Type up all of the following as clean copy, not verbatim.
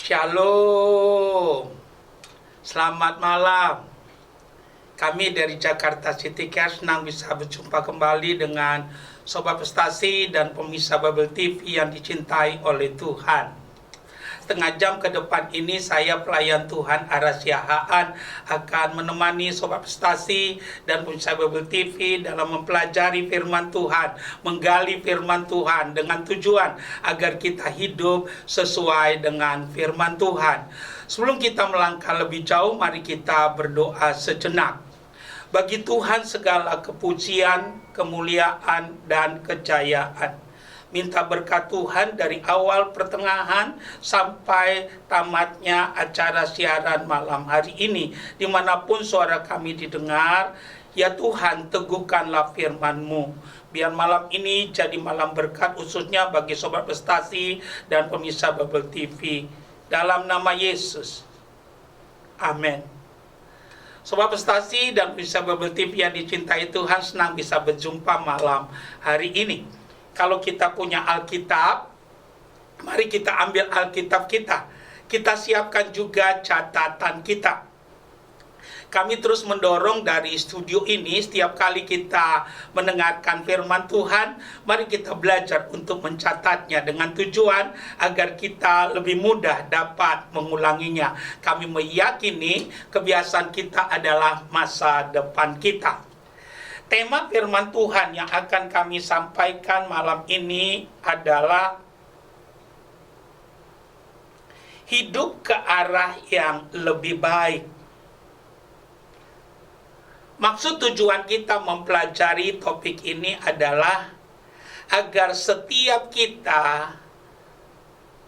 Shalom, selamat malam. Kami dari Jakarta City Care senang bisa berjumpa kembali dengan Sobat Prestasi dan pemirsa Babel TV yang dicintai oleh Tuhan. Setengah jam ke depan ini saya pelayan Tuhan Arasya Haan akan menemani Sobat Prestasi dan pemirsa Babel TV dalam mempelajari firman Tuhan, menggali firman Tuhan dengan tujuan agar kita hidup sesuai dengan firman Tuhan. Sebelum kita melangkah lebih jauh, mari kita berdoa sejenak. Bagi Tuhan segala kepujian, kemuliaan, dan kejayaan. Minta berkat Tuhan dari awal pertengahan sampai tamatnya acara siaran malam hari ini. Dimanapun suara kami didengar, ya Tuhan teguhkanlah firman-Mu. Biar malam ini jadi malam berkat khususnya bagi Sobat Prestasi dan pemirsa Babel TV. Dalam nama Yesus. Amin. Sobat Prestasi dan pemirsa Babel TV yang dicintai Tuhan, senang bisa berjumpa malam hari ini. Kalau kita punya Alkitab, mari kita ambil Alkitab kita. Kita siapkan juga catatan kita. Kami terus mendorong dari studio ini, setiap kali kita mendengarkan firman Tuhan, mari kita belajar untuk mencatatnya dengan tujuan agar kita lebih mudah dapat mengulanginya. Kami meyakini kebiasaan kita adalah masa depan kita. Tema firman Tuhan yang akan kami sampaikan malam ini adalah hidup ke arah yang lebih baik. Maksud tujuan kita mempelajari topik ini adalah agar setiap kita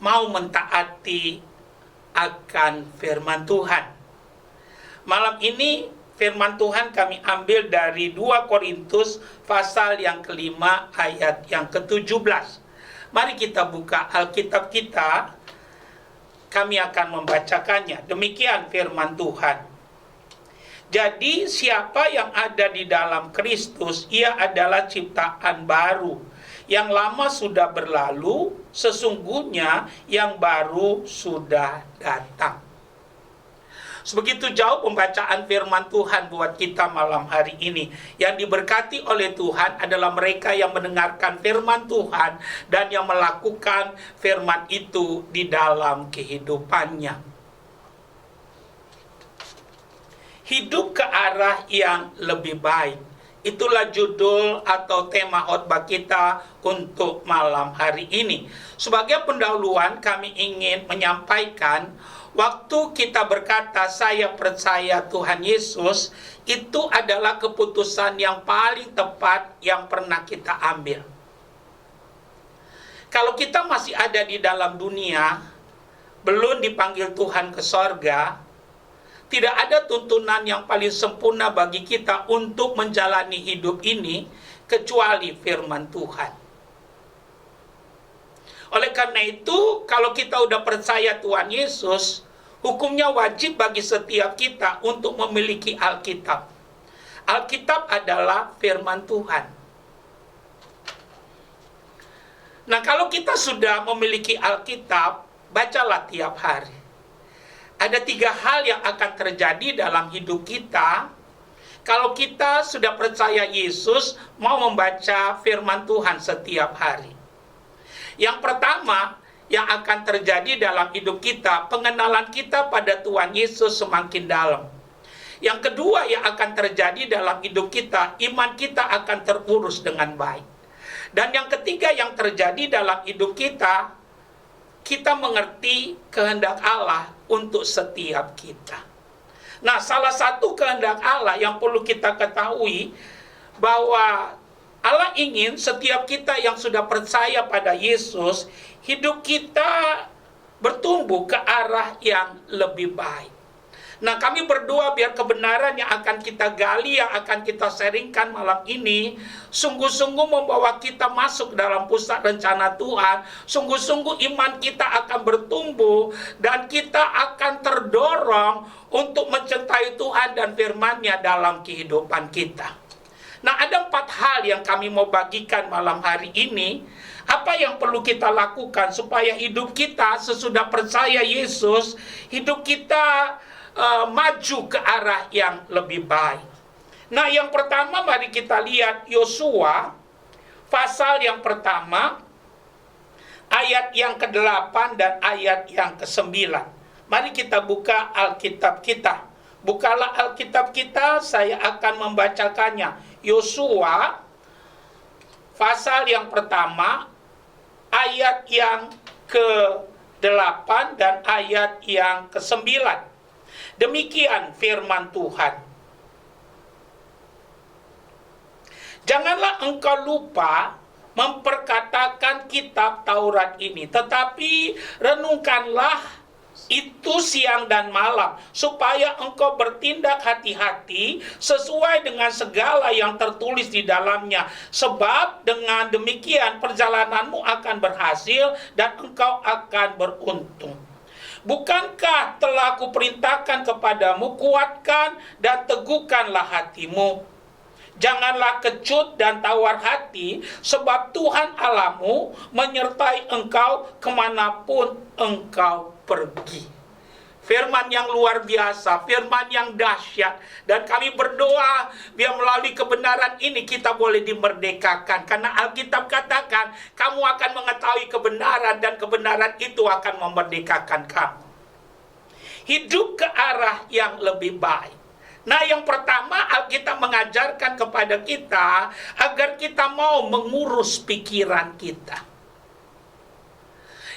mau mentaati akan firman Tuhan. Malam ini firman Tuhan kami ambil dari 2 Korintus pasal yang kelima ayat yang ke-17. Mari kita buka Alkitab kita, kami akan membacakannya. Demikian firman Tuhan. Jadi siapa yang ada di dalam Kristus, ia adalah ciptaan baru. Yang lama sudah berlalu, sesungguhnya yang baru sudah datang. Sebegitu jauh pembacaan firman Tuhan buat kita malam hari ini. Yang diberkati oleh Tuhan adalah mereka yang mendengarkan firman Tuhan dan yang melakukan firman itu di dalam kehidupannya. Hidup ke arah yang lebih baik. Itulah judul atau tema khotbah kita untuk malam hari ini. Sebagai pendahuluan kami ingin menyampaikan, waktu kita berkata saya percaya Tuhan Yesus, itu adalah keputusan yang paling tepat yang pernah kita ambil. Kalau kita masih ada di dalam dunia, belum dipanggil Tuhan ke sorga, tidak ada tuntunan yang paling sempurna bagi kita untuk menjalani hidup ini kecuali firman Tuhan. Oleh karena itu, kalau kita udah percaya Tuhan Yesus, hukumnya wajib bagi setiap kita untuk memiliki Alkitab. Alkitab adalah firman Tuhan. Nah, kalau kita sudah memiliki Alkitab, bacalah tiap hari. Ada 3 hal yang akan terjadi dalam hidup kita kalau kita sudah percaya Yesus, mau membaca firman Tuhan setiap hari. Yang pertama yang akan terjadi dalam hidup kita, pengenalan kita pada Tuhan Yesus semakin dalam. Yang kedua yang akan terjadi dalam hidup kita, iman kita akan terurus dengan baik. Dan yang ketiga yang terjadi dalam hidup kita, kita mengerti kehendak Allah untuk setiap kita. Nah, salah satu kehendak Allah yang perlu kita ketahui, bahwa Allah ingin setiap kita yang sudah percaya pada Yesus, hidup kita bertumbuh ke arah yang lebih baik. Nah, kami berdoa biar kebenaran yang akan kita gali, yang akan kita sharingkan malam ini, sungguh-sungguh membawa kita masuk dalam pusat rencana Tuhan. Sungguh-sungguh iman kita akan bertumbuh, dan kita akan terdorong untuk mencintai Tuhan dan firman-Nya dalam kehidupan kita. Nah, ada 4 hal yang kami mau bagikan malam hari ini. Apa yang perlu kita lakukan supaya hidup kita sesudah percaya Yesus, hidup kita maju ke arah yang lebih baik? Nah, yang pertama mari kita lihat Yosua pasal yang pertama, ayat yang ke-8 dan ayat yang ke-9. Mari kita buka Alkitab kita. Bukalah Alkitab kita, saya akan membacakannya. Yosua pasal yang pertama, ayat yang ke-8 dan ayat yang ke-9. Demikian firman Tuhan. Janganlah engkau lupa memperkatakan kitab Taurat ini, tetapi renungkanlah itu siang dan malam, supaya engkau bertindak hati-hati sesuai dengan segala yang tertulis di dalamnya. Sebab dengan demikian perjalananmu akan berhasil dan engkau akan beruntung. Bukankah telah kuperintahkan kepadamu, kuatkan dan teguhkanlah hatimu. Janganlah kecut dan tawar hati, sebab Tuhan Allahmu menyertai engkau kemanapun engkau pergi. Firman yang luar biasa, firman yang dahsyat. Dan kami berdoa biar melalui kebenaran ini kita boleh dimerdekakan. Karena Alkitab katakan, kamu akan mengetahui kebenaran dan kebenaran itu akan memerdekakan kamu. Hidup ke arah yang lebih baik. Nah, yang pertama Alkitab mengajarkan kepada kita agar kita mau mengurus pikiran kita.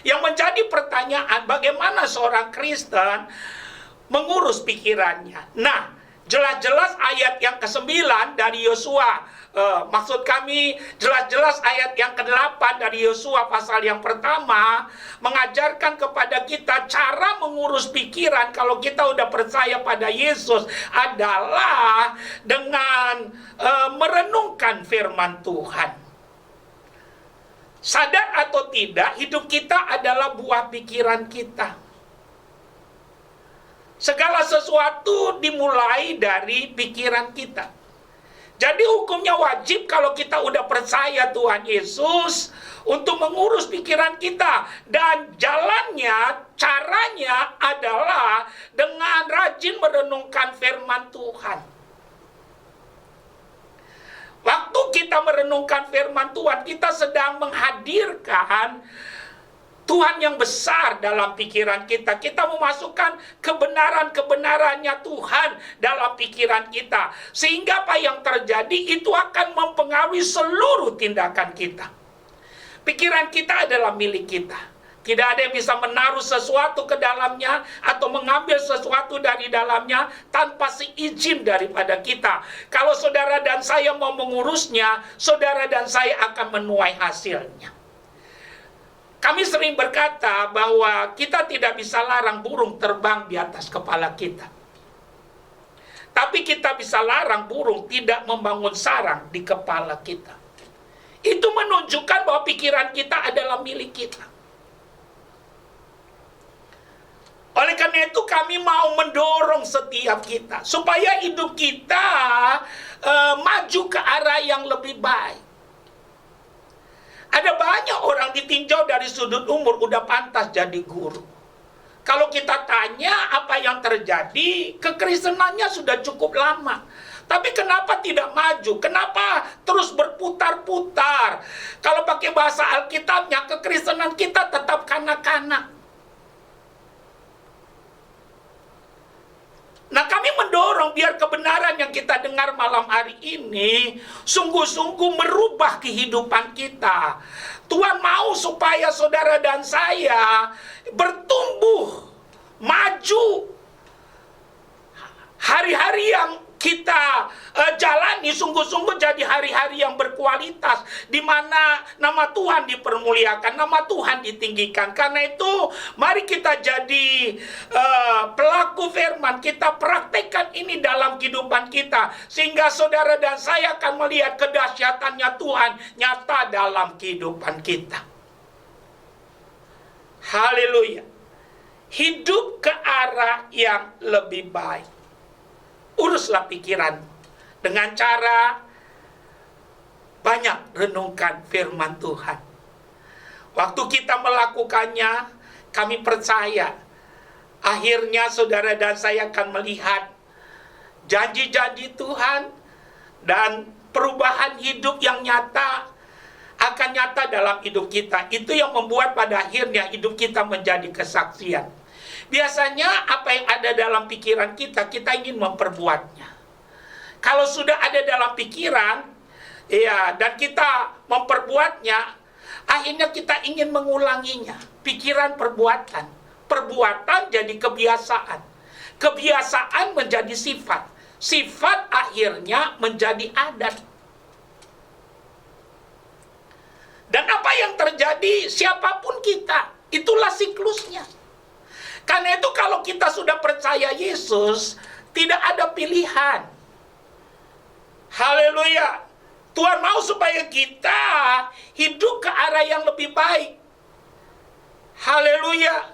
Yang menjadi pertanyaan, bagaimana seorang Kristen mengurus pikirannya? Nah, jelas-jelas ayat yang ke-9 dari Yosua, maksud kami jelas-jelas ayat yang ke-8 dari Yosua pasal yang pertama mengajarkan kepada kita cara mengurus pikiran kalau kita udah percaya pada Yesus adalah dengan merenungkan firman Tuhan. Sadar atau tidak, hidup kita adalah buah pikiran kita. Segala sesuatu dimulai dari pikiran kita. Jadi hukumnya wajib kalau kita udah percaya Tuhan Yesus untuk mengurus pikiran kita. Dan jalannya, caranya adalah dengan rajin merenungkan firman Tuhan. Waktu kita merenungkan firman Tuhan, kita sedang menghadirkan Tuhan yang besar dalam pikiran kita. Kita memasukkan kebenaran-kebenarannya Tuhan dalam pikiran kita. Sehingga apa yang terjadi itu akan mempengaruhi seluruh tindakan kita. Pikiran kita adalah milik kita. Tidak ada yang bisa menaruh sesuatu ke dalamnya atau mengambil sesuatu dari dalamnya tanpa seizin daripada kita. Kalau saudara dan saya mau mengurusnya, saudara dan saya akan menuai hasilnya. Kami sering berkata bahwa kita tidak bisa larang burung terbang di atas kepala kita. Tapi kita bisa larang burung tidak membangun sarang di kepala kita. Itu menunjukkan bahwa pikiran kita adalah milik kita. Oleh karena itu kami mau mendorong setiap kita supaya hidup kita maju ke arah yang lebih baik. Ada banyak orang ditinjau dari sudut umur udah pantas jadi guru. Kalau kita tanya apa yang terjadi, kekristenannya sudah cukup lama. Tapi kenapa tidak maju? Kenapa terus berputar-putar? Kalau pakai bahasa Alkitabnya, kekristenan kita tetap kanak-kanak. Nah, kami mendorong biar kebenaran yang kita dengar malam hari ini sungguh-sungguh merubah kehidupan kita. Tuhan mau supaya saudara dan saya bertumbuh, maju. Hari-hari yang kita jalani sungguh-sungguh jadi hari-hari yang berkualitas, di mana nama Tuhan dipermuliakan, nama Tuhan ditinggikan. Karena itu mari kita jadi pelaku firman, kita praktekkan ini dalam kehidupan kita, sehingga saudara dan saya akan melihat kedahsyatannya Tuhan nyata dalam kehidupan kita. Haleluya. Hidup ke arah yang lebih baik. Uruslah pikiran dengan cara banyak renungkan firman Tuhan. Waktu kita melakukannya, kami percaya akhirnya saudara dan saya akan melihat janji-janji Tuhan dan perubahan hidup yang nyata akan nyata dalam hidup kita. Itu yang membuat pada akhirnya hidup kita menjadi kesaksian. Biasanya apa yang ada dalam pikiran kita, kita ingin memperbuatnya. Kalau sudah ada dalam pikiran, ya, dan kita memperbuatnya, akhirnya kita ingin mengulanginya. Pikiran, perbuatan. Perbuatan jadi kebiasaan. Kebiasaan menjadi sifat. Sifat akhirnya menjadi adat. Dan apa yang terjadi, siapapun kita, itulah siklusnya. Karena itu kalau kita sudah percaya Yesus, tidak ada pilihan. Haleluya. Tuhan mau supaya kita hidup ke arah yang lebih baik. Haleluya.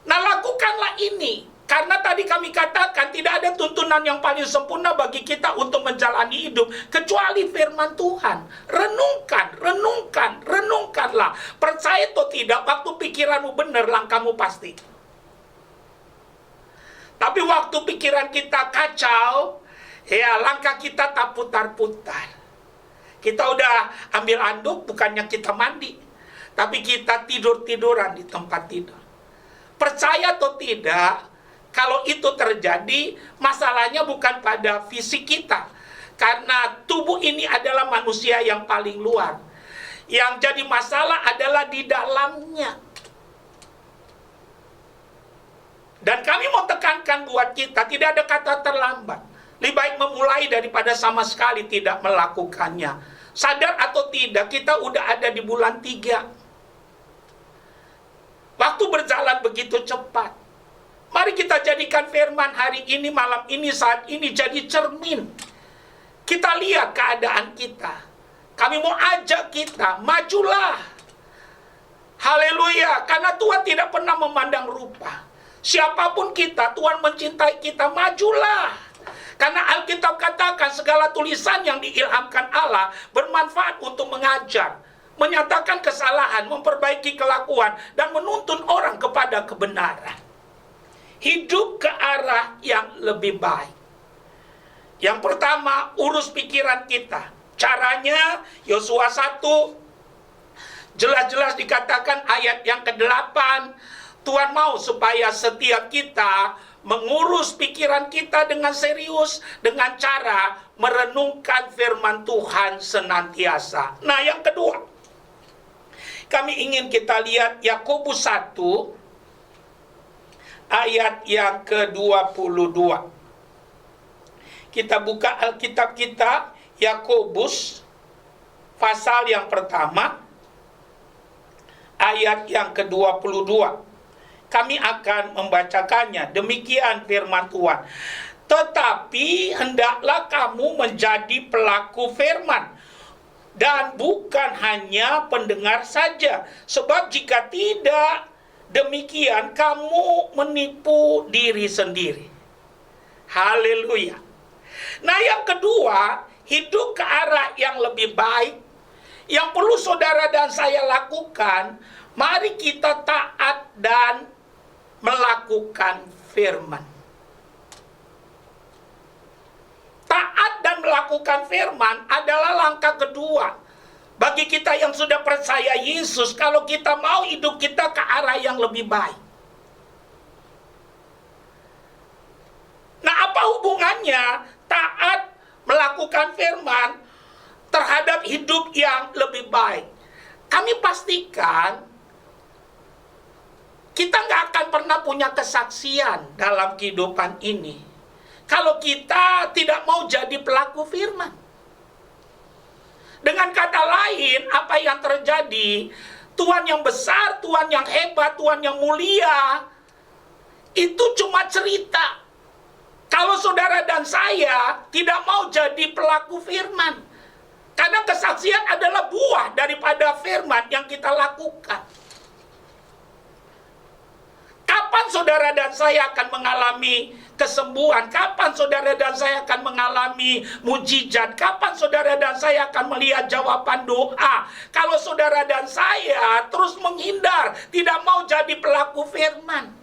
Nah, lakukanlah ini. Karena tadi kami katakan tidak ada tuntunan yang paling sempurna bagi kita untuk menjalani hidup kecuali firman Tuhan. Renungkanlah. Percaya atau tidak, waktu pikiranmu benar, langkahmu pasti. Tapi waktu pikiran kita kacau, ya langkah kita tak putar-putar. Kita udah ambil anduk, bukannya kita mandi, tapi kita tidur-tiduran di tempat tidur. Percaya atau tidak, kalau itu terjadi, masalahnya bukan pada fisik kita. Karena tubuh ini adalah manusia yang paling luar. Yang jadi masalah adalah di dalamnya. Dan kami mau tekankan buat kita, tidak ada kata terlambat. Lebih baik memulai daripada sama sekali tidak melakukannya. Sadar atau tidak, kita udah ada di bulan 3. Waktu berjalan begitu cepat. Mari kita jadikan firman hari ini, malam ini, saat ini jadi cermin. Kita lihat keadaan kita. Kami mau ajak kita, majulah. Haleluya, karena Tuhan tidak pernah memandang rupa. Siapapun kita, Tuhan mencintai kita, majulah. Karena Alkitab katakan segala tulisan yang diilhamkan Allah bermanfaat untuk mengajar, menyatakan kesalahan, memperbaiki kelakuan, dan menuntun orang kepada kebenaran. Hidup ke arah yang lebih baik. Yang pertama, urus pikiran kita. Caranya, Yosua 1, jelas-jelas dikatakan ayat yang ke-8, Tuhan mau supaya setiap kita mengurus pikiran kita dengan serius, dengan cara merenungkan firman Tuhan senantiasa. Nah, yang kedua, kami ingin kita lihat Yakobus 1, ayat yang ke-22. Kita buka Alkitab kita, Yakobus, pasal yang pertama, ayat yang ke-22. Kami akan membacakannya. Demikian firman Tuhan. Tetapi hendaklah kamu menjadi pelaku firman, dan bukan hanya pendengar saja. Sebab jika tidak demikian, kamu menipu diri sendiri. Haleluya. Nah, yang kedua, hidup ke arah yang lebih baik. Yang perlu saudara dan saya lakukan, mari kita taat dan melakukan firman. Taat dan melakukan firman adalah langkah kedua bagi kita yang sudah percaya Yesus, kalau kita mau hidup kita ke arah yang lebih baik. Nah, apa hubungannya taat melakukan firman terhadap hidup yang lebih baik? Kami pastikan kita nggak akan pernah punya kesaksian dalam kehidupan ini kalau kita tidak mau jadi pelaku firman. Dengan kata lain, apa yang terjadi, Tuhan yang besar, Tuhan yang hebat, Tuhan yang mulia, itu cuma cerita. Kalau saudara dan saya tidak mau jadi pelaku firman, karena kesaksian adalah buah daripada firman yang kita lakukan. Kapan saudara dan dan saya akan mengalami kesembuhan? Kapan saudara dan saya akan mengalami mujizat? Kapan saudara dan saya akan melihat jawaban doa? Kalau saudara dan saya terus menghindar, tidak mau jadi pelaku firman.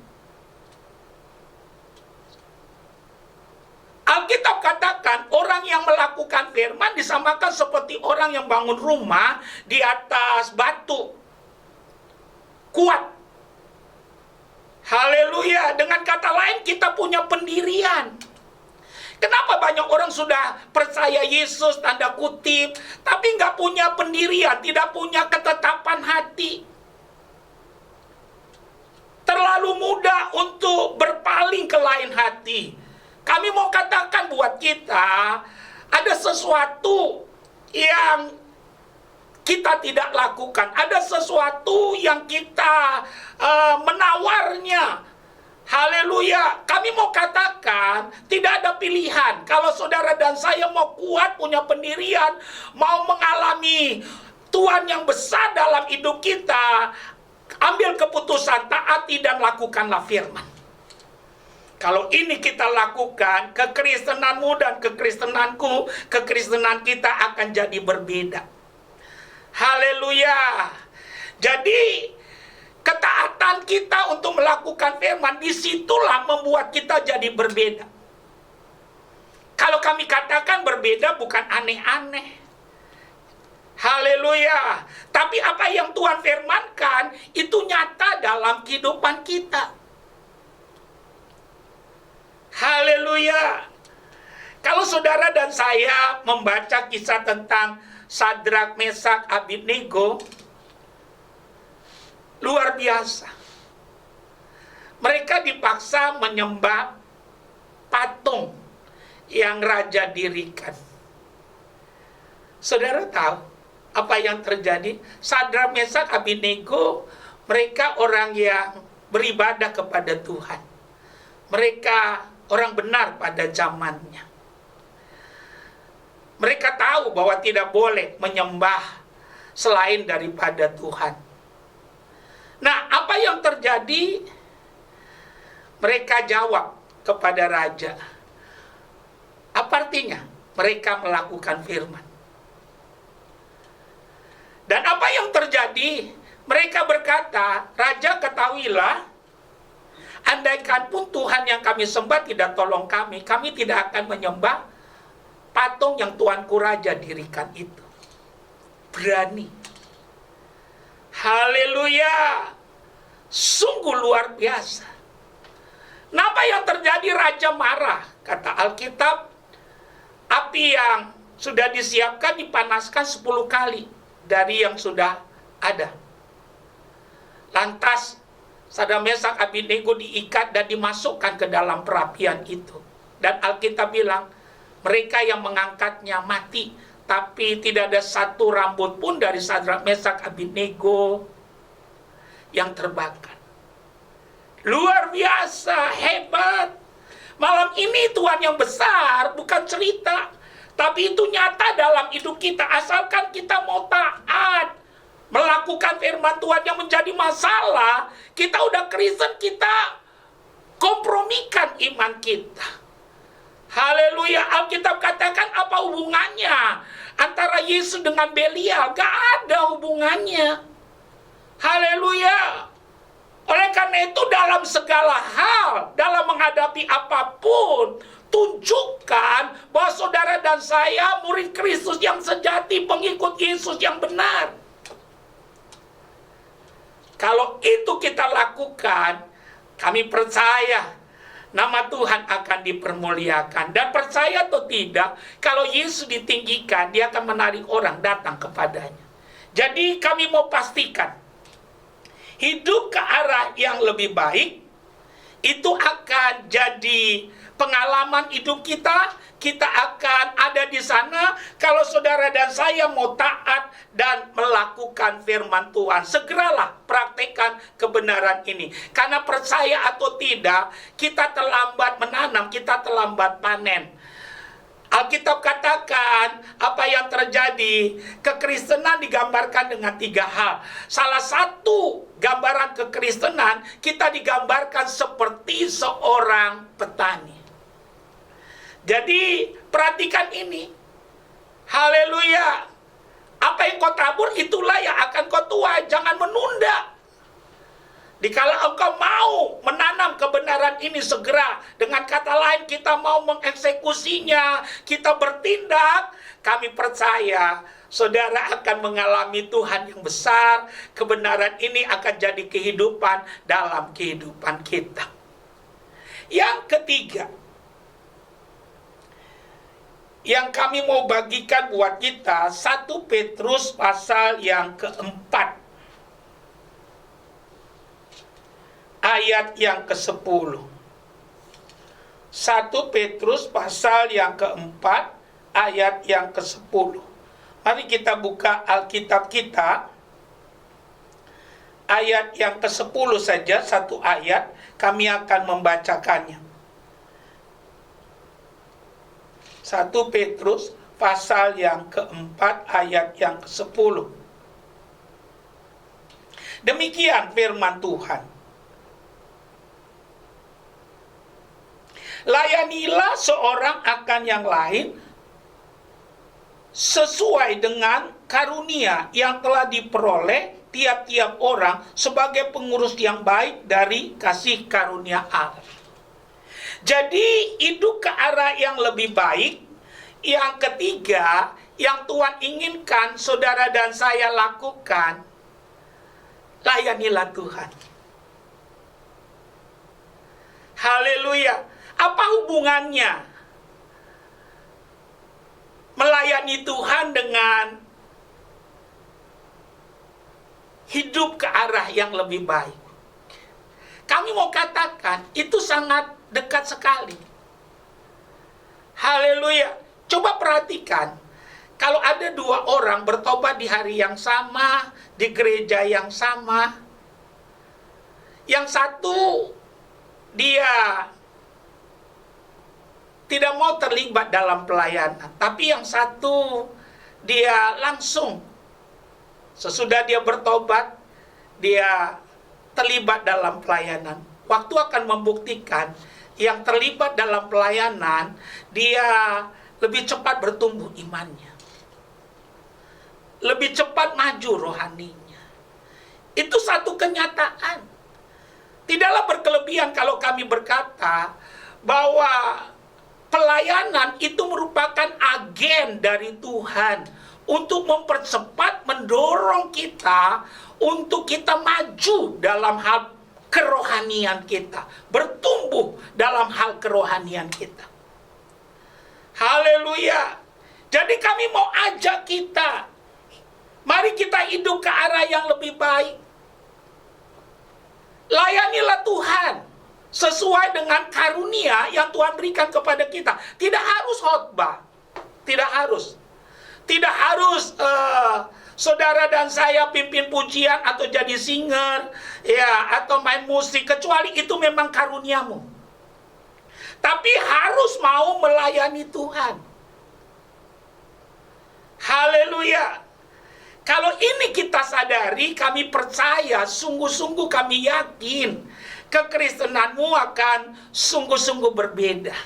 Alkitab katakan orang yang melakukan firman disamakan seperti orang yang bangun rumah di atas batu. Kuat. Haleluya. Dengan kata lain kita punya pendirian. Kenapa banyak orang sudah percaya Yesus tanda kutip, tapi nggak punya pendirian, tidak punya ketetapan hati. Terlalu mudah untuk berpaling ke lain hati. Kami mau katakan buat kita, ada sesuatu yang kita tidak lakukan. Ada sesuatu yang kita menawarnya. Haleluya. Kami mau katakan, tidak ada pilihan. Kalau saudara dan saya mau kuat, punya pendirian, mau mengalami Tuhan yang besar dalam hidup kita, ambil keputusan, taati dan lakukanlah firman. Kalau ini kita lakukan, kekristenanmu dan kekristenanku, kekristenan kita akan jadi berbeda. Haleluya. Jadi, ketaatan kita untuk melakukan firman, disitulah membuat kita jadi berbeda. Kalau kami katakan berbeda, bukan aneh-aneh. Haleluya. Tapi apa yang Tuhan firmankan, itu nyata dalam kehidupan kita. Haleluya. Kalau saudara dan saya membaca kisah tentang Sadrak, Mesak, Abednego, luar biasa. Mereka dipaksa menyembah patung yang raja dirikan. Saudara tahu apa yang terjadi? Sadrak, Mesak, Abednego, mereka orang yang beribadah kepada Tuhan. Mereka orang benar pada zamannya. Mereka tahu bahwa tidak boleh menyembah selain daripada Tuhan. Nah, apa yang terjadi? Mereka jawab kepada raja. Apa artinya? Mereka melakukan firman. Dan apa yang terjadi? Mereka berkata, Raja, ketahuilah, andaikan pun Tuhan yang kami sembah tidak tolong kami, kami tidak akan menyembah patung yang Tuanku Raja dirikan itu. Berani. Haleluya. Sungguh luar biasa. Nah, apa yang terjadi? Raja marah. Kata Alkitab, api yang sudah disiapkan dipanaskan 10 kali dari yang sudah ada. Lantas Sadrak, Mesak, Abednego diikat dan dimasukkan ke dalam perapian itu. Dan Alkitab bilang, mereka yang mengangkatnya mati, tapi tidak ada satu rambut pun dari Sadrak, Mesak, Abednego yang terbakar. Luar biasa, hebat. Malam ini Tuhan yang besar, bukan cerita, tapi itu nyata dalam hidup kita, asalkan kita mau taat. Melakukan firman Tuhan. Yang menjadi masalah, kita udah Kristen, kita kompromikan iman kita. Haleluya. Alkitab katakan apa hubungannya antara Yesus dengan Belial? Gak ada hubungannya. Haleluya. Oleh karena itu dalam segala hal, dalam menghadapi apapun, tunjukkan bahwa saudara dan saya murid Kristus yang sejati, pengikut Yesus yang benar. Kalau itu kita lakukan, kami percaya nama Tuhan akan dipermuliakan. Dan percaya atau tidak, kalau Yesus ditinggikan, dia akan menarik orang datang kepadanya. Jadi kami mau pastikan, hidup ke arah yang lebih baik, itu akan jadi pengalaman hidup kita. Kita akan ada di sana kalau saudara dan saya mau taat dan melakukan firman Tuhan. Segeralah praktekkan kebenaran ini. Karena percaya atau tidak, kita terlambat menanam, kita terlambat panen. Alkitab katakan apa yang terjadi, kekristenan digambarkan dengan 3 hal. Salah satu gambaran kekristenan, kita digambarkan seperti seorang petani. Jadi perhatikan ini. Haleluya. Apa yang kau tabur itulah yang akan kau tuai. Jangan menunda. Dikala engkau mau menanam kebenaran ini segera, dengan kata lain kita mau mengeksekusinya, kita bertindak, kami percaya saudara akan mengalami Tuhan yang besar. Kebenaran ini akan jadi kehidupan dalam kehidupan kita. Yang ketiga, yang kami mau bagikan buat kita, 1 Petrus pasal yang keempat, ayat yang ke-10. 1 Petrus pasal yang keempat, ayat yang ke-10. Mari kita buka Alkitab kita. Ayat yang ke-10 saja, satu ayat, kami akan membacakannya. 1 Petrus pasal yang keempat, ayat yang ke-10. Demikian firman Tuhan. Layanilah seorang akan yang lain sesuai dengan karunia yang telah diperoleh tiap-tiap orang sebagai pengurus yang baik dari kasih karunia Allah. Jadi hidup ke arah yang lebih baik. Yang ketiga, yang Tuhan inginkan saudara dan saya lakukan, layanilah Tuhan. Haleluya. Apa hubungannya melayani Tuhan dengan hidup ke arah yang lebih baik? Kami mau katakan itu sangat dekat sekali. Haleluya. Coba perhatikan, kalau ada dua orang bertobat di hari yang sama, di gereja yang sama, yang satu dia tidak mau terlibat dalam pelayanan, tapi yang satu dia langsung sesudah dia bertobat, dia terlibat dalam pelayanan. Waktu akan membuktikan yang terlibat dalam pelayanan, dia lebih cepat bertumbuh imannya, lebih cepat maju rohaninya. Itu satu kenyataan. Tidaklah berkelebihan kalau kami berkata bahwa pelayanan itu merupakan agen dari Tuhan untuk mempercepat, mendorong kita untuk kita maju dalam hal kerohanian kita, bertumbuh dalam hal kerohanian kita. Haleluya. Jadi kami mau ajak kita, mari kita hidup ke arah yang lebih baik. Layanilah Tuhan sesuai dengan karunia yang Tuhan berikan kepada kita. Tidak harus khotbah, tidak harus saudara dan saya pimpin pujian atau jadi singer, ya, atau main musik, kecuali itu memang karuniamu. Tapi harus mau melayani Tuhan. Haleluya. Kalau ini kita sadari, kami percaya, sungguh-sungguh kami yakin, kekristenanmu akan sungguh-sungguh berbeda.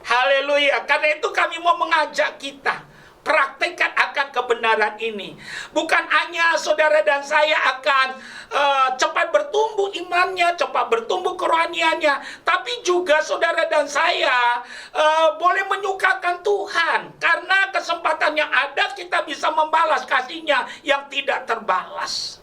Haleluya. Karena itu kami mau mengajak kita, praktekkan akan kebenaran ini. Bukan hanya saudara dan saya akan cepat bertumbuh imannya, cepat bertumbuh kerohaniannya, tapi juga saudara dan saya boleh menyukakan Tuhan. Karena kesempatan yang ada, kita bisa membalas kasihnya yang tidak terbalas.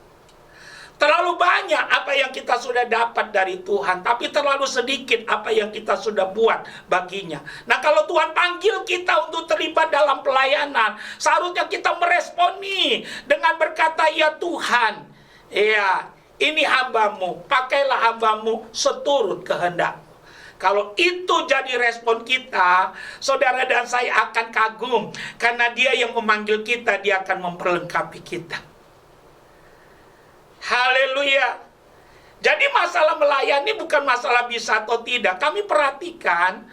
Terlalu banyak apa yang kita sudah dapat dari Tuhan, tapi terlalu sedikit apa yang kita sudah buat baginya. Nah, kalau Tuhan panggil kita untuk terlibat dalam pelayanan, seharusnya kita meresponi dengan berkata, ya Tuhan, ya ini hambamu, pakailah hambamu seturut kehendak. Kalau itu jadi respon kita, saudara dan saya akan kagum, karena Dia yang memanggil kita, Dia akan memperlengkapi kita. Haleluya. Jadi masalah melayani bukan masalah bisa atau tidak. Kami perhatikan,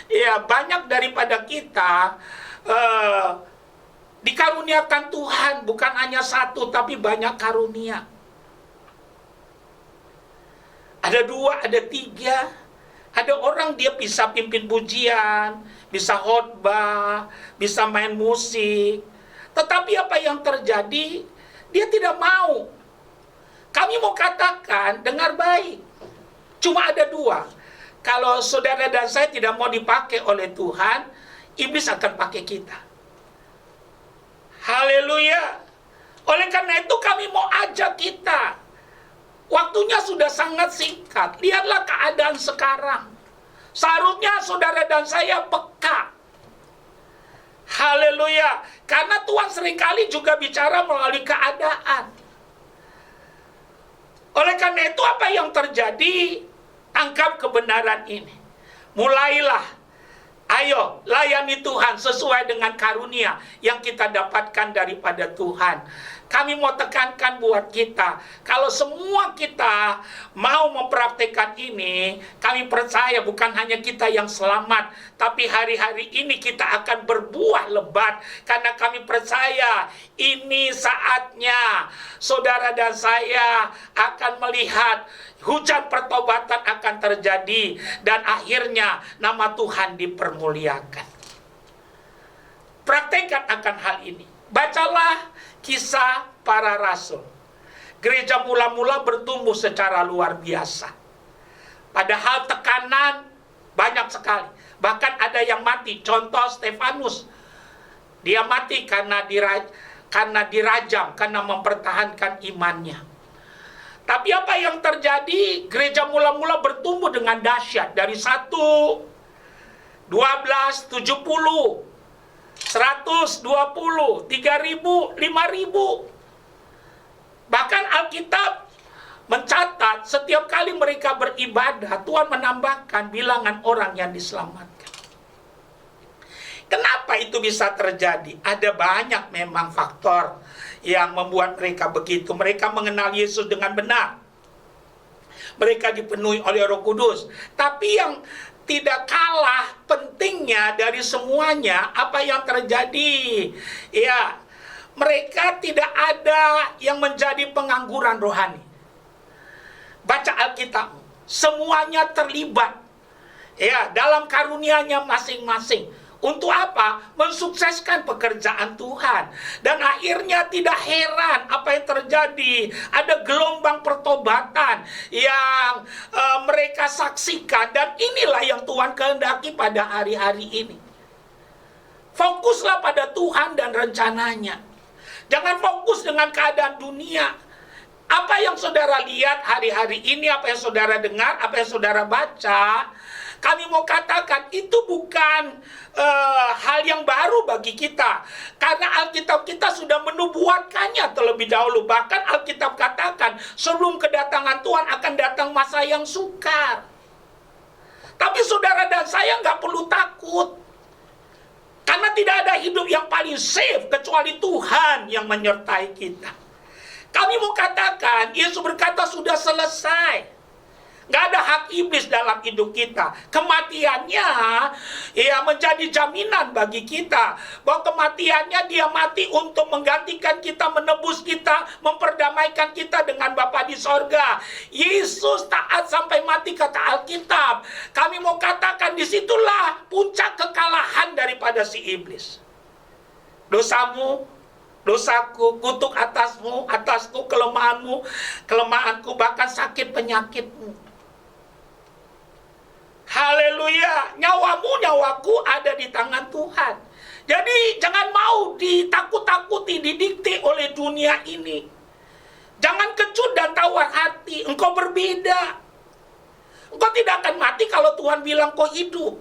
ya, banyak daripada kita dikaruniakan Tuhan, bukan hanya satu, tapi banyak karunia. ada 2, ada 3. Ada orang dia bisa pimpin pujian, bisa khotbah, bisa main musik. Tetapi apa yang terjadi? Dia tidak mau. Kami mau katakan, dengar baik. Cuma ada 2. Kalau saudara dan saya tidak mau dipakai oleh Tuhan, iblis akan pakai kita. Haleluya. Oleh karena itu kami mau ajak kita. Waktunya sudah sangat singkat. Lihatlah keadaan sekarang. Seharusnya saudara dan saya peka. Haleluya. Karena Tuhan seringkali juga bicara melalui keadaan. Oleh karena itu apa yang terjadi? Tangkap kebenaran ini. Mulailah. Ayo, layani Tuhan sesuai dengan karunia yang kita dapatkan daripada Tuhan. Kami mau tekankan buat kita, kalau semua kita mau mempraktekkan ini, kami percaya bukan hanya kita yang selamat, tapi hari-hari ini kita akan berbuah lebat, karena kami percaya ini saatnya saudara dan saya akan melihat hujan pertobatan akan terjadi, dan akhirnya nama Tuhan dipermuliakan. Praktekkan akan hal ini. Bacalah Kisah Para Rasul. Gereja mula-mula bertumbuh secara luar biasa. Padahal tekanan banyak sekali. Bahkan ada yang mati. Contoh Stefanus. Dia mati karena dirajam, karena mempertahankan imannya. Tapi apa yang terjadi? Gereja mula-mula bertumbuh dengan dahsyat. Dari 1, 12, 70, 120, 3.000, 5.000. Bahkan Alkitab mencatat setiap kali mereka beribadah, Tuhan menambahkan bilangan orang yang diselamatkan. Kenapa itu bisa terjadi? Ada banyak memang faktor yang membuat mereka begitu. Mereka mengenal Yesus dengan benar. Mereka dipenuhi oleh Roh Kudus. Tapi yang tidak kalah pentingnya dari semuanya, apa yang terjadi? Ya, mereka tidak ada yang menjadi pengangguran rohani. Baca Alkitab, semuanya terlibat ya dalam karunia-Nya masing-masing. Untuk apa? Mensukseskan pekerjaan Tuhan. Dan akhirnya tidak heran apa yang terjadi. Ada gelombang pertobatan yang mereka saksikan. Dan inilah yang Tuhan kehendaki pada hari-hari ini. Fokuslah pada Tuhan dan rencananya. Jangan fokus dengan keadaan dunia. Apa yang saudara lihat hari-hari ini, apa yang saudara dengar, apa yang saudara baca, kami mau katakan itu bukan hal yang baru bagi kita. Karena Alkitab kita sudah menubuatkannya terlebih dahulu. Bahkan Alkitab katakan sebelum kedatangan Tuhan akan datang masa yang sukar. Tapi saudara dan saya nggak perlu takut. Karena tidak ada hidup yang paling safe kecuali Tuhan yang menyertai kita. Kami mau katakan, Yesus berkata sudah selesai. Nggak ada hak iblis dalam hidup kita. Kematiannya ya menjadi jaminan bagi kita. Bahwa kematiannya dia mati untuk menggantikan kita, menebus kita, memperdamaikan kita dengan Bapa di sorga. Yesus taat sampai mati kata Alkitab. Kami mau katakan disitulah puncak kekalahan daripada si iblis. Dosamu, dosaku, kutuk atasmu, atasku, kelemahanmu, kelemahanku, bahkan sakit penyakitmu. Haleluya, nyawamu, nyawaku ada di tangan Tuhan. Jadi jangan mau ditakut-takuti, didikte oleh dunia ini. Jangan kecut dan tawar hati, engkau berbeda. Engkau tidak akan mati kalau Tuhan bilang kau hidup.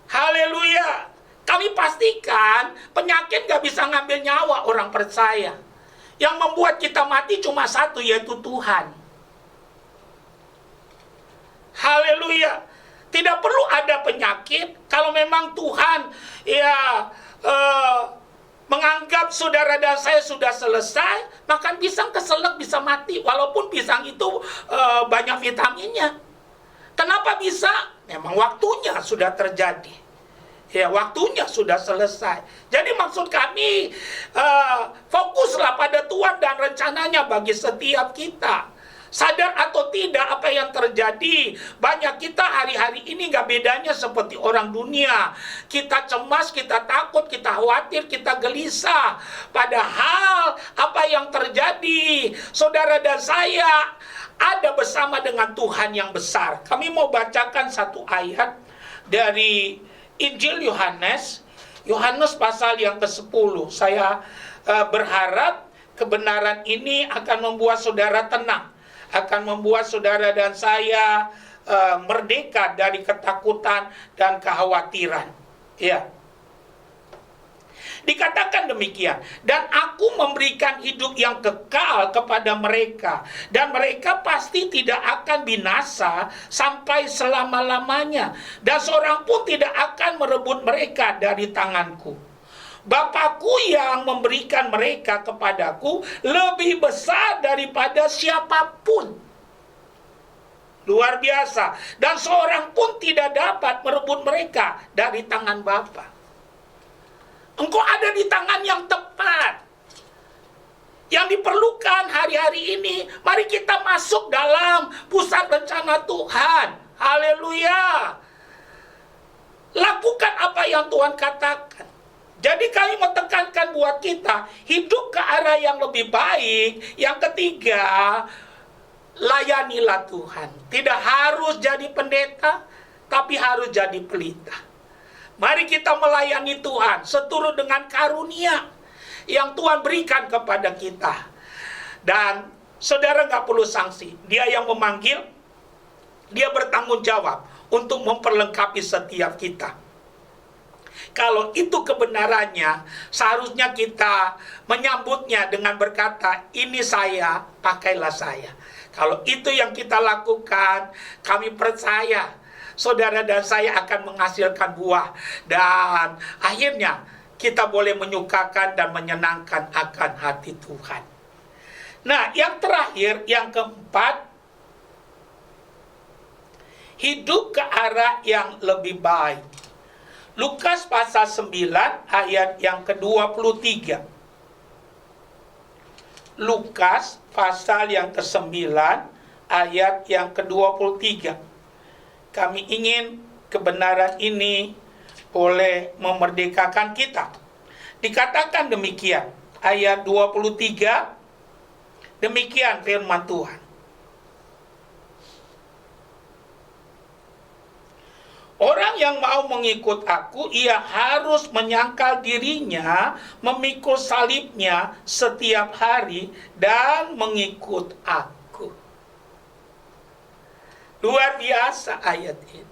Haleluya. Kami pastikan penyakit gak bisa ngambil nyawa orang percaya. Yang membuat kita mati cuma satu, yaitu Tuhan. Haleluya. Tidak perlu ada penyakit kalau memang Tuhan menganggap saudara dan saya sudah selesai, makan pisang keselak bisa mati walaupun pisang itu banyak vitaminnya. Kenapa bisa? Memang waktunya sudah terjadi. Ya, waktunya sudah selesai. Jadi maksud kami, fokuslah pada Tuhan dan rencananya bagi setiap kita. Sadar atau tidak apa yang terjadi, banyak kita hari-hari ini gak bedanya seperti orang dunia. Kita cemas, kita takut, kita khawatir, kita gelisah. Padahal apa yang terjadi, saudara dan saya ada bersama dengan Tuhan yang besar. Kami mau bacakan satu ayat dari Injil Yohanes, Yohanes pasal yang ke-10. Saya berharap kebenaran ini akan membuat saudara tenang, akan membuat saudara dan saya merdeka dari ketakutan dan kekhawatiran. Ya. Dikatakan demikian, dan aku memberikan hidup yang kekal kepada mereka, dan mereka pasti tidak akan binasa sampai selama-lamanya, dan seorang pun tidak akan merebut mereka dari tanganku. Bapakku yang memberikan mereka kepadaku lebih besar daripada siapapun. Luar biasa. Dan seorang pun tidak dapat merebut mereka dari tangan Bapa. Engkau ada di tangan yang tepat. Yang diperlukan hari-hari ini, mari kita masuk dalam pusat rencana Tuhan. Haleluya. Lakukan apa yang Tuhan katakan. Jadi kami mau tekankan buat kita, hidup ke arah yang lebih baik. Yang ketiga, layanilah Tuhan. Tidak harus jadi pendeta, tapi harus jadi pelita. Mari kita melayani Tuhan seturut dengan karunia yang Tuhan berikan kepada kita. Dan saudara gak perlu sanksi. Dia yang memanggil, dia bertanggung jawab untuk memperlengkapi setiap kita. Kalau itu kebenarannya, seharusnya kita menyambutnya dengan berkata, ini saya, pakailah saya. Kalau itu yang kita lakukan, kami percaya saudara dan saya akan menghasilkan buah. Dan akhirnya kita boleh menyukakan dan menyenangkan akan hati Tuhan. Nah, yang terakhir, yang keempat, hidup ke arah yang lebih baik. Lukas pasal 9 ayat yang ke-23. Lukas pasal yang ke-9 ayat yang ke-23. Kami ingin kebenaran ini boleh memerdekakan kita. Dikatakan demikian, ayat 23, demikian firman Tuhan. Orang yang mau mengikut aku, ia harus menyangkal dirinya, memikul salibnya setiap hari, dan mengikut aku. Luar biasa ayat ini.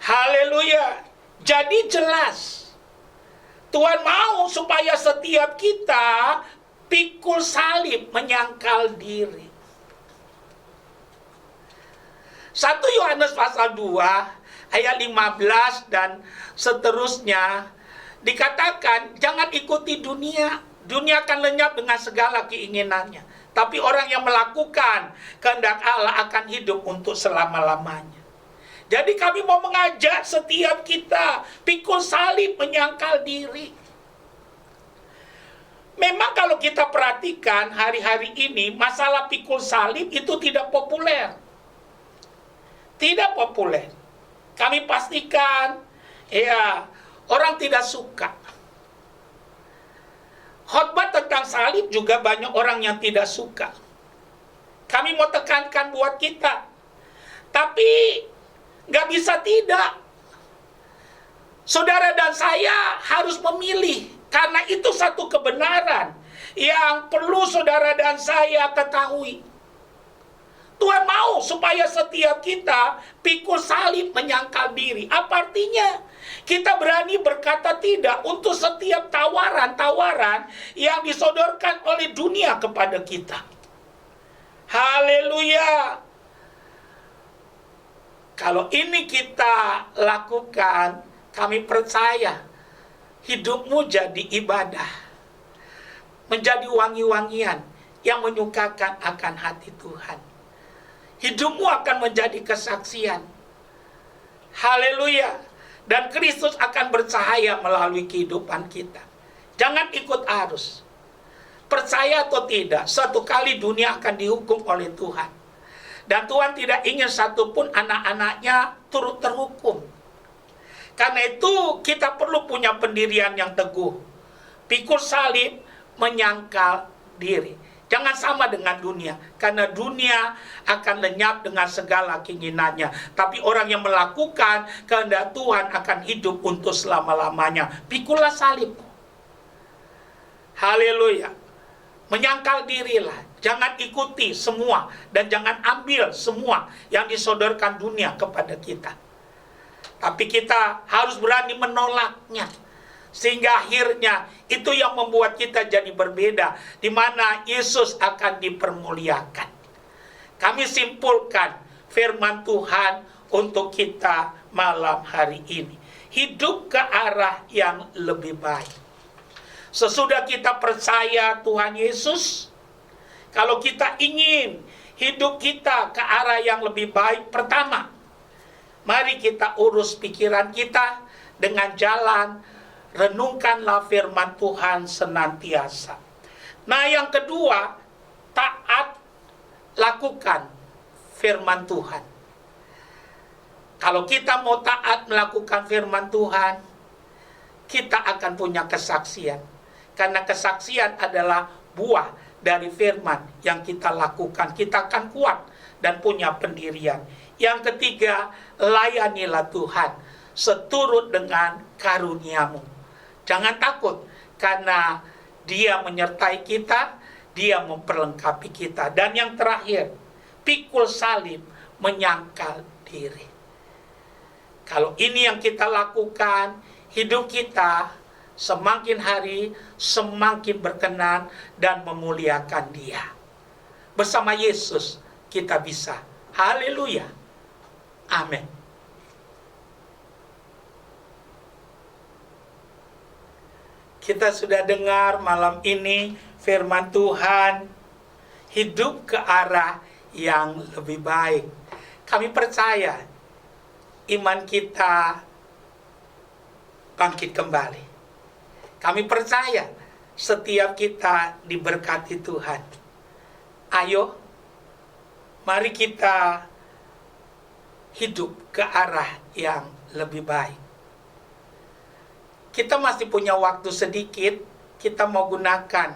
Haleluya. Jadi jelas, Tuhan mau supaya setiap kita pikul salib, menyangkal diri. 1 Yohanes pasal 2 ayat 15 dan seterusnya dikatakan, jangan ikuti dunia. Dunia akan lenyap dengan segala keinginannya. Tapi orang yang melakukan kehendak Allah akan hidup untuk selama-lamanya. Jadi kami mau mengajak setiap kita pikul salib, menyangkal diri. Memang kalau kita perhatikan hari-hari ini, masalah pikul salib itu tidak populer. Tidak populer. Kami pastikan, ya, orang tidak suka. Khotbah tentang salib juga banyak orang yang tidak suka. Kami mau tekankan buat kita. Tapi nggak bisa tidak. Saudara dan saya harus memilih. Karena itu satu kebenaran yang perlu saudara dan saya ketahui. Tuhan mau supaya setiap kita pikul salib, menyangkal diri. Apa artinya? Kita berani berkata tidak untuk setiap tawaran-tawaran yang disodorkan oleh dunia kepada kita. Haleluya. Kalau ini kita lakukan, kami percaya hidupmu jadi ibadah, menjadi wangi-wangian yang menyukakan akan hati Tuhan. Hidupmu akan menjadi kesaksian. Haleluya. Dan Kristus akan bercahaya melalui kehidupan kita. Jangan ikut arus. Percaya atau tidak, suatu kali dunia akan dihukum oleh Tuhan. Dan Tuhan tidak ingin satupun anak-anaknya turut terhukum. Karena itu kita perlu punya pendirian yang teguh. Pikul salib, menyangkal diri. Jangan sama dengan dunia, karena dunia akan lenyap dengan segala keinginannya. Tapi orang yang melakukan kehendak Tuhan akan hidup untuk selama-lamanya. Pikulah salib. Haleluya. Menyangkal dirilah. Jangan ikuti semua dan jangan ambil semua yang disodorkan dunia kepada kita. Tapi kita harus berani menolaknya. Sehingga akhirnya itu yang membuat kita jadi berbeda, di mana Yesus akan dipermuliakan. Kami simpulkan firman Tuhan untuk kita malam hari ini. Hidup ke arah yang lebih baik. Sesudah kita percaya Tuhan Yesus, kalau kita ingin hidup kita ke arah yang lebih baik, pertama, mari kita urus pikiran kita dengan jalan renungkanlah firman Tuhan senantiasa. Nah, yang kedua, taat lakukan firman Tuhan. Kalau kita mau taat melakukan firman Tuhan, kita akan punya kesaksian. Karena kesaksian adalah buah dari firman yang kita lakukan. Kita akan kuat dan punya pendirian. Yang ketiga, layanilah Tuhan seturut dengan karuniamu. Jangan takut, karena Dia menyertai kita, Dia memperlengkapi kita. Dan yang terakhir, pikul salib, menyangkal diri. Kalau ini yang kita lakukan, hidup kita semakin hari semakin berkenan dan memuliakan Dia. Bersama Yesus kita bisa. Haleluya. Amin. Kita sudah dengar malam ini firman Tuhan, hidup ke arah yang lebih baik. Kami percaya iman kita bangkit kembali. Kami percaya setiap kita diberkati Tuhan. Ayo, mari kita hidup ke arah yang lebih baik. Kita masih punya waktu sedikit, kita mau gunakan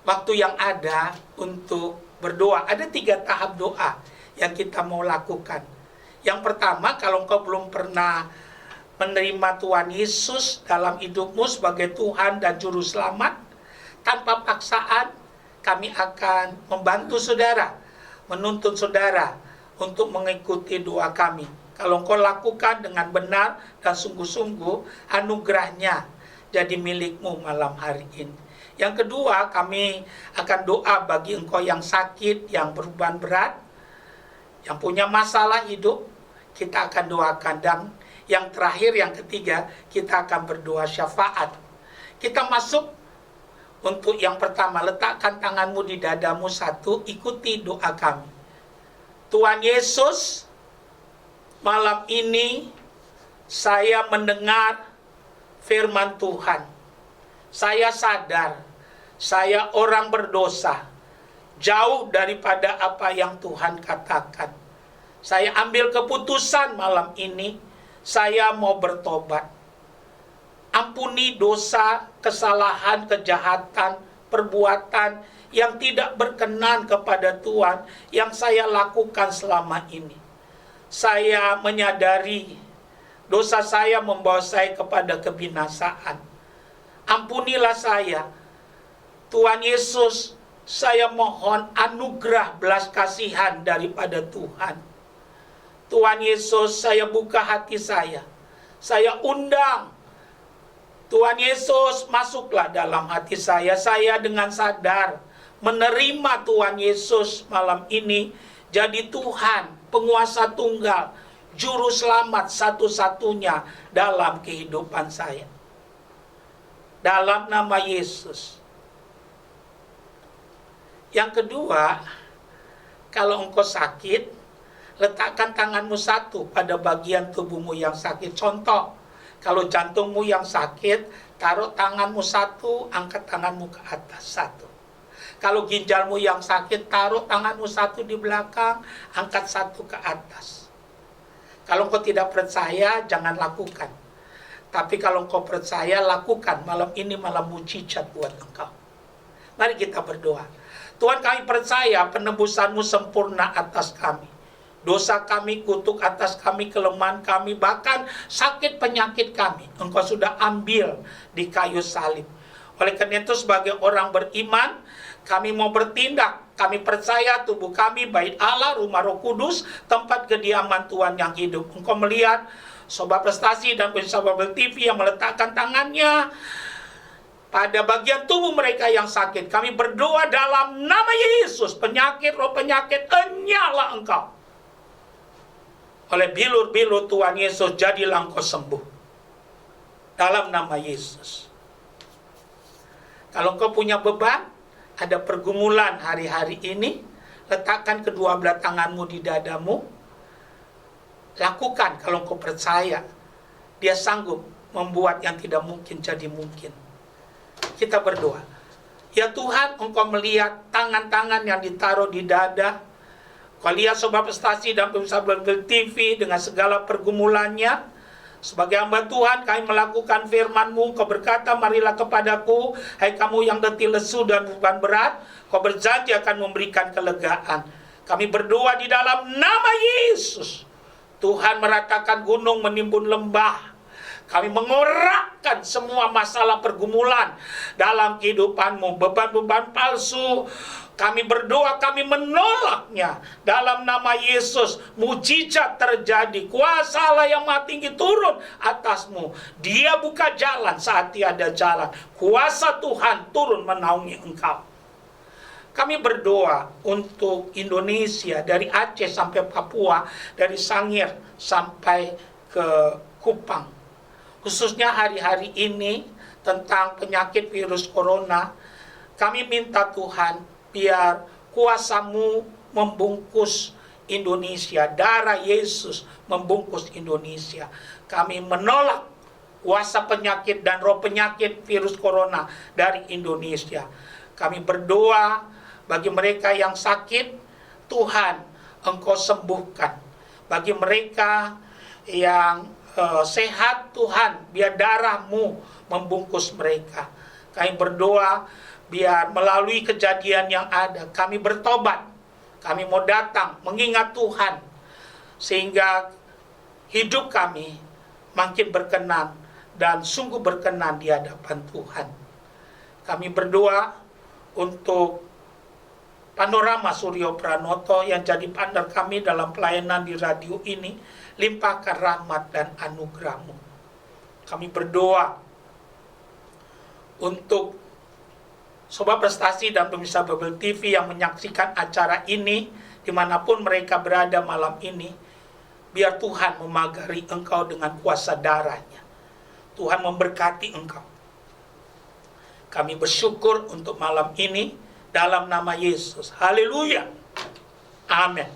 waktu yang ada untuk berdoa. Ada 3 tahap doa yang kita mau lakukan. Yang pertama, kalau engkau belum pernah menerima Tuhan Yesus dalam hidupmu sebagai Tuhan dan Juru Selamat, tanpa paksaan, kami akan membantu saudara, menuntun saudara untuk mengikuti doa kami. Kalau engkau lakukan dengan benar dan sungguh-sungguh, anugerahnya jadi milikmu malam hari ini. Yang kedua, kami akan doa bagi engkau yang sakit, yang beban berat, yang punya masalah hidup, kita akan doakan. Dan yang terakhir, yang ketiga, kita akan berdoa syafaat. Kita masuk untuk yang pertama, letakkan tanganmu di dadamu satu, ikuti doa kami. Tuhan Yesus, malam ini saya mendengar firman Tuhan. Saya sadar, saya orang berdosa, jauh daripada apa yang Tuhan katakan. Saya ambil keputusan malam ini, saya mau bertobat. Ampuni dosa, kesalahan, kejahatan, perbuatan yang tidak berkenan kepada Tuhan yang saya lakukan selama ini. Saya menyadari dosa saya membawa saya kepada kebinasaan. Ampunilah saya. Tuhan Yesus, saya mohon anugerah belas kasihan daripada Tuhan. Tuhan Yesus, saya buka hati saya. Saya undang Tuhan Yesus, masuklah dalam hati saya. Saya dengan sadar menerima Tuhan Yesus malam ini jadi Tuhan, penguasa tunggal, juru selamat satu-satunya dalam kehidupan saya. Dalam nama Yesus. Yang kedua, kalau engkau sakit, letakkan tanganmu satu pada bagian tubuhmu yang sakit. Contoh, Kalau jantungmu yang sakit, taruh tanganmu satu, angkat tanganmu ke atas satu. Kalau ginjalmu yang sakit, taruh tanganmu satu di belakang, angkat satu ke atas. Kalau engkau tidak percaya, jangan lakukan. Tapi kalau engkau percaya, lakukan. Malam ini malam mujizat buat engkau. Mari kita berdoa. Tuhan, kami percaya penebusan-Mu sempurna atas kami. Dosa kami, kutuk atas kami, kelemahan kami, bahkan sakit penyakit kami, Engkau sudah ambil di kayu salib. Oleh karena itu, sebagai orang beriman, kami mau bertindak. Kami percaya tubuh kami, bait Allah, rumah Roh Kudus, tempat kediaman Tuhan yang hidup. Engkau melihat Sobat Prestasi dan pemirsa Babel TV yang meletakkan tangannya pada bagian tubuh mereka yang sakit. Kami berdoa dalam nama Yesus, penyakit, roh penyakit, enyala engkau. Oleh bilur-bilur Tuhan Yesus, jadilah engkau sembuh. Dalam nama Yesus. Kalau engkau punya beban, ada pergumulan hari-hari ini, letakkan kedua belah tanganmu di dadamu. Lakukan kalau engkau percaya. Dia sanggup membuat yang tidak mungkin jadi mungkin. Kita berdoa. Ya Tuhan, engkau melihat tangan-tangan yang ditaruh di dada. Kau lihat Sobat Prestasi dan pemirsa Babel TV dengan segala pergumulannya. Sebagai hamba Tuhan, kami melakukan firman-Mu. Kau berkata, marilah kepadaku, hai kamu yang letih lesu dan beban berat. Kau berjanji akan memberikan kelegaan. Kami berdoa di dalam nama Yesus. Tuhan meratakan gunung, menimbun lembah. Kami mengorakkan semua masalah pergumulan dalam kehidupan-Mu. Beban-beban palsu, kami berdoa, kami menolaknya. Dalam nama Yesus, mujizat terjadi. Kuasa Allah yang Maha Tinggi turun atasmu. Dia buka jalan saat tiada jalan. Kuasa Tuhan turun menaungi engkau. Kami berdoa untuk Indonesia, dari Aceh sampai Papua, dari Sangir sampai ke Kupang. Khususnya hari-hari ini tentang penyakit virus corona, kami minta Tuhan, biar kuasa-Mu membungkus Indonesia, darah Yesus membungkus Indonesia. Kami menolak kuasa penyakit dan roh penyakit virus corona dari Indonesia. Kami berdoa bagi mereka yang sakit, Tuhan, Engkau sembuhkan. Bagi mereka yang sehat, Tuhan, biar darah-Mu membungkus mereka. Kami berdoa, biar melalui kejadian yang ada, kami bertobat. Kami mau datang mengingat Tuhan, sehingga hidup kami makin berkenan dan sungguh berkenan di hadapan Tuhan. Kami berdoa untuk Panorama Suryo Pranoto yang jadi partner kami dalam pelayanan di radio ini. Limpahkan rahmat dan anugerah-Mu. Kami berdoa untuk Sobat Prestasi dan pemirsa Babel TV yang menyaksikan acara ini, dimanapun mereka berada malam ini. Biar Tuhan memagari engkau dengan kuasa darah-Nya. Tuhan memberkati engkau. Kami bersyukur untuk malam ini dalam nama Yesus. Haleluya. Amin.